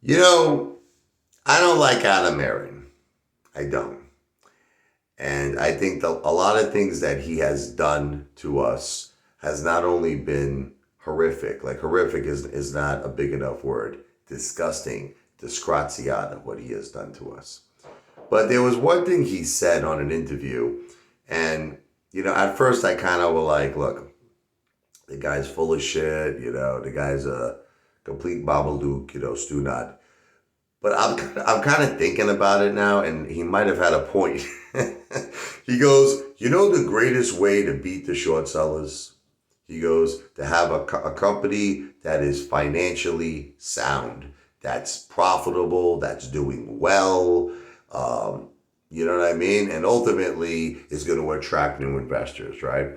You know, I don't like Adam Aaron. I don't. And I think a lot of things that he has done to us has not only been horrific, like horrific is not a big enough word, disgusting, disgraziata, what he has done to us. But there was one thing he said on an interview, and, at first I kind of was like, look, the guy's full of shit, the guy's a complete babadook, stew nut. But I'm kind of thinking about it now, and he might have had a point. He goes, the greatest way to beat the short sellers? He goes, to have a company that is financially sound, that's profitable, that's doing well, you know what I mean? And ultimately is going to attract new investors, right?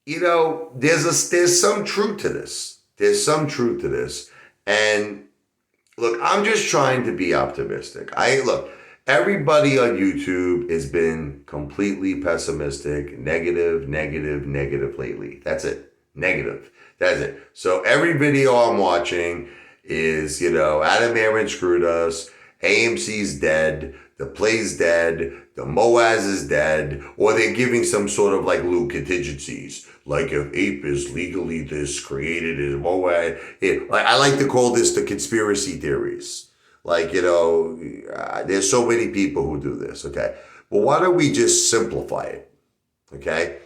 There's some truth to this. There's some truth to this. And look, I'm just trying to be optimistic. Everybody on YouTube has been completely pessimistic, negative, negative, negative lately. That's it. Negative. That's it. So every video I'm watching is, Adam Aaron screwed us, AMC's dead, the play's dead, the Moaz is dead, or they're giving some sort of like little contingencies. Like if ape is legally this created as Moaz. I like to call this the conspiracy theories. There's so many people who do this, okay? But why don't we just simplify it, okay?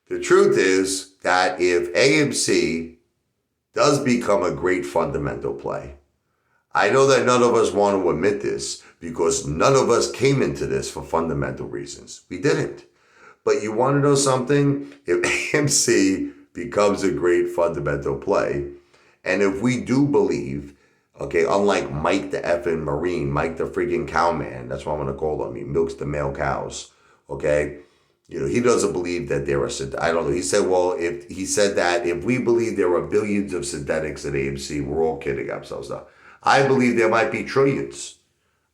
The truth is that if AMC does become a great fundamental play, I know that none of us want to admit this because none of us came into this for fundamental reasons. We didn't. But you want to know something? If AMC becomes a great fundamental play, and if we do believe, okay, unlike Mike the effing Marine, Mike the freaking cowman, that's what I'm going to call him. He milks the male cows, okay? He doesn't believe that there are, I don't know. He said that if we believe there are billions of synthetics at AMC, we're all kidding ourselves now. I believe there might be trillions.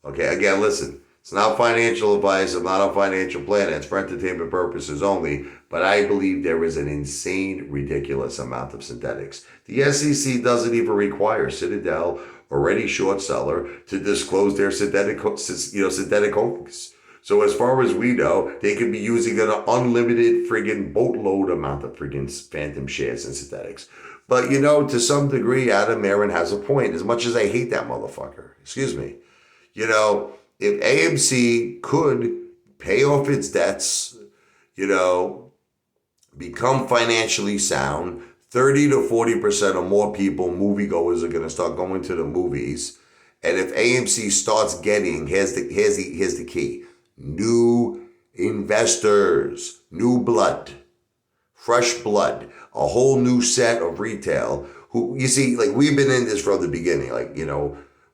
Okay, again, listen, it's not financial advice. I'm not a financial planner. It's for entertainment purposes only. But I believe there is an insane, ridiculous amount of synthetics. The SEC doesn't even require Citadel or any short seller to disclose their synthetic holdings. So as far as we know, they could be using an unlimited friggin' boatload amount of friggin' phantom shares in synthetics. But to some degree, Adam Aaron has a point, as much as I hate that motherfucker. Excuse me. If AMC could pay off its debts, become financially sound, 30 to 40% or more people, moviegoers, are going to start going to the movies. And if AMC starts getting, here's the key, new investors, new blood, fresh blood, a whole new set of retail who, you see, we've been in this from the beginning,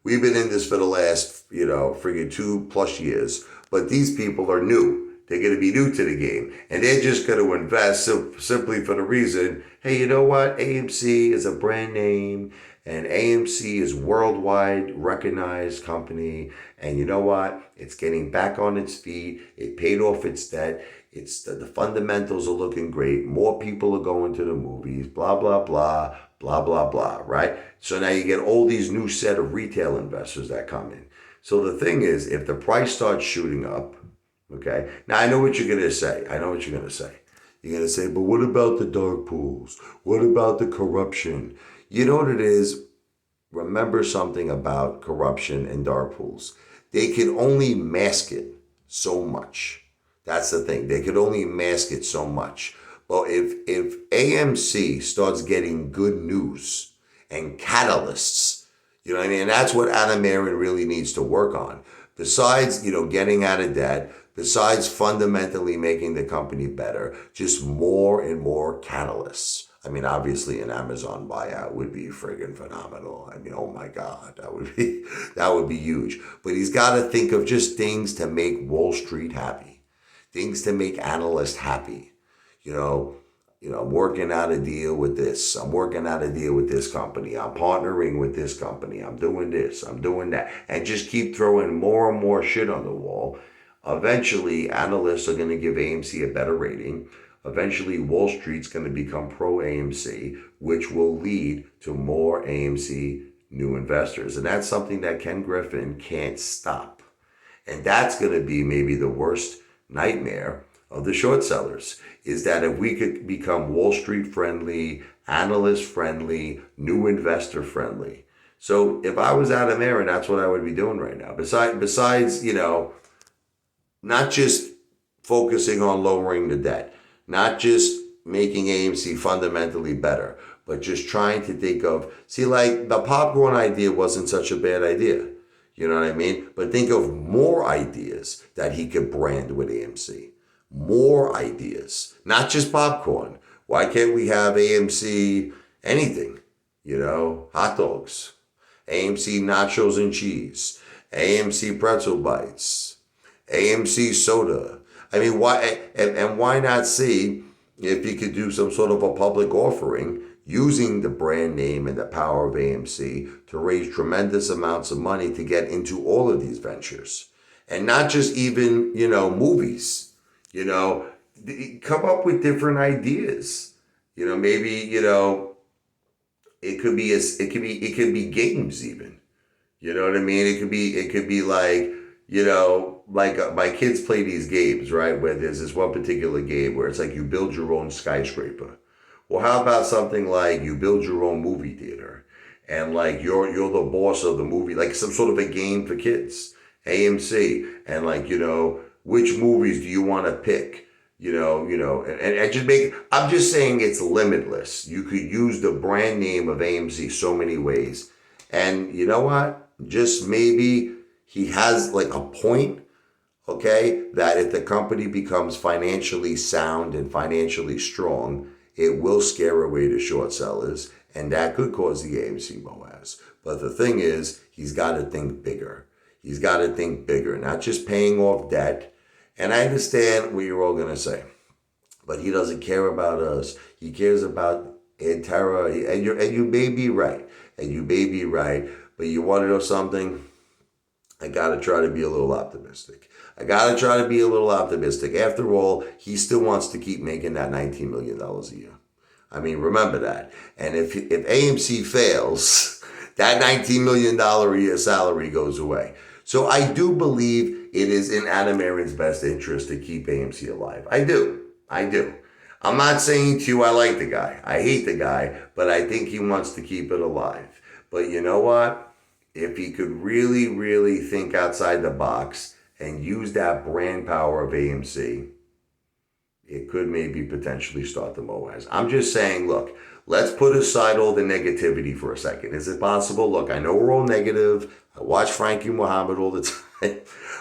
we've been in this for the last, friggin' 2+ years, but these people are new. They're going to be new to the game, and they're just going to invest simply for the reason, hey, you know what? AMC is a brand name, and AMC is worldwide recognized company, and you know what? It's getting back on its feet. It paid off its debt. It's the fundamentals are looking great. More people are going to the movies, blah, blah, blah, blah, blah, blah, right? So now you get all these new set of retail investors that come in. So the thing is, if the price starts shooting up, okay, now I know what you're going to say. You're going to say, but what about the dark pools? What about the corruption? You know what it is? Remember something about corruption and dark pools. They can only mask it so much. That's the thing. They could only mask it so much. Well, if AMC starts getting good news and catalysts, you know what I mean? And that's what Adam Aaron really needs to work on. Besides, getting out of debt, besides fundamentally making the company better, just more and more catalysts. I mean, obviously an Amazon buyout would be friggin' phenomenal. I mean, oh my God, that would be huge. But he's got to think of just things to make Wall Street happy. Things to make analysts happy. I'm working out a deal with this. I'm working out a deal with this company. I'm partnering with this company. I'm doing this. I'm doing that. And just keep throwing more and more shit on the wall. Eventually, analysts are going to give AMC a better rating. Eventually, Wall Street's going to become pro-AMC, which will lead to more AMC new investors. And that's something that Ken Griffin can't stop. And that's going to be maybe the worst nightmare of the short sellers, is that if we could become Wall Street friendly, analyst friendly, new investor friendly. So if I was Adam Aaron, that's what I would be doing right now. Besides, not just focusing on lowering the debt, not just making AMC fundamentally better, but just trying to think of, like the popcorn idea wasn't such a bad idea. You know what I mean? But think of more ideas that he could brand with AMC. More ideas, not just popcorn. Why can't we have AMC anything? Hot dogs, AMC nachos and cheese, AMC pretzel bites, AMC soda. I mean, why and why not see if you could do some sort of a public offering using the brand name and the power of AMC to raise tremendous amounts of money to get into all of these ventures. And not just even, movies. Come up with different ideas. Maybe, it could be games even. You know what I mean? It could be like, my kids play these games, right? Where there's this one particular game where it's like you build your own skyscraper. Well, how about something like you build your own movie theater, and like you're the boss of the movie, like some sort of a game for kids, AMC, and which movies do you want to pick? I'm just saying it's limitless. You could use the brand name of AMC so many ways. And you know what? Just maybe he has like a point, okay, that if the company becomes financially sound and financially strong, it will scare away the short sellers, and that could cause the AMC MOAS. But the thing is, he's got to think bigger. He's got to think bigger, not just paying off debt. And I understand what you're all going to say, but he doesn't care about us. He cares about Terra, and you may be right, but you want to know something? I got to try to be a little optimistic. After all, he still wants to keep making that $19 million a year. I mean, remember that. And if AMC fails, that $19 million a year salary goes away. So I do believe it is in Adam Aaron's best interest to keep AMC alive. I do. I'm not saying to you I like the guy. I hate the guy, but I think he wants to keep it alive. But you know what? If he could really, really think outside the box and use that brand power of AMC, it could maybe potentially start the MOAS. I'm just saying, look, let's put aside all the negativity for a second. Is it possible? Look, I know we're all negative. I watch Frankie Muhammad all the time.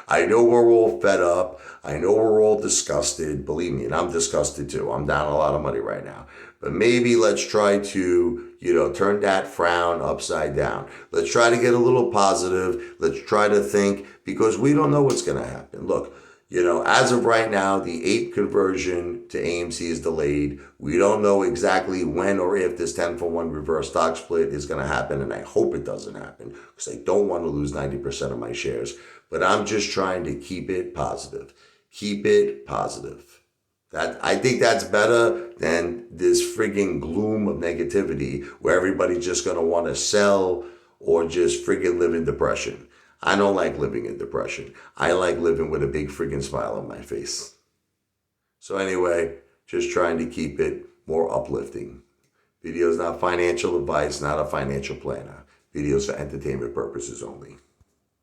I know we're all fed up. I know we're all disgusted. Believe me, and I'm disgusted too. I'm down a lot of money right now. But maybe let's try to, turn that frown upside down. Let's try to get a little positive. Let's try to think, because we don't know what's going to happen. Look, as of right now, the 8 conversion to AMC is delayed. We don't know exactly when or if this 10-for-1 reverse stock split is going to happen, and I hope it doesn't happen because I don't want to lose 90% of my shares. But I'm just trying to keep it positive. I think that's better than this frigging gloom of negativity where everybody's just going to want to sell or just friggin' live in depression. I don't like living in depression. I like living with a big friggin' smile on my face. So anyway, just trying to keep it more uplifting. Video's not financial advice, not a financial planner. Videos for entertainment purposes only.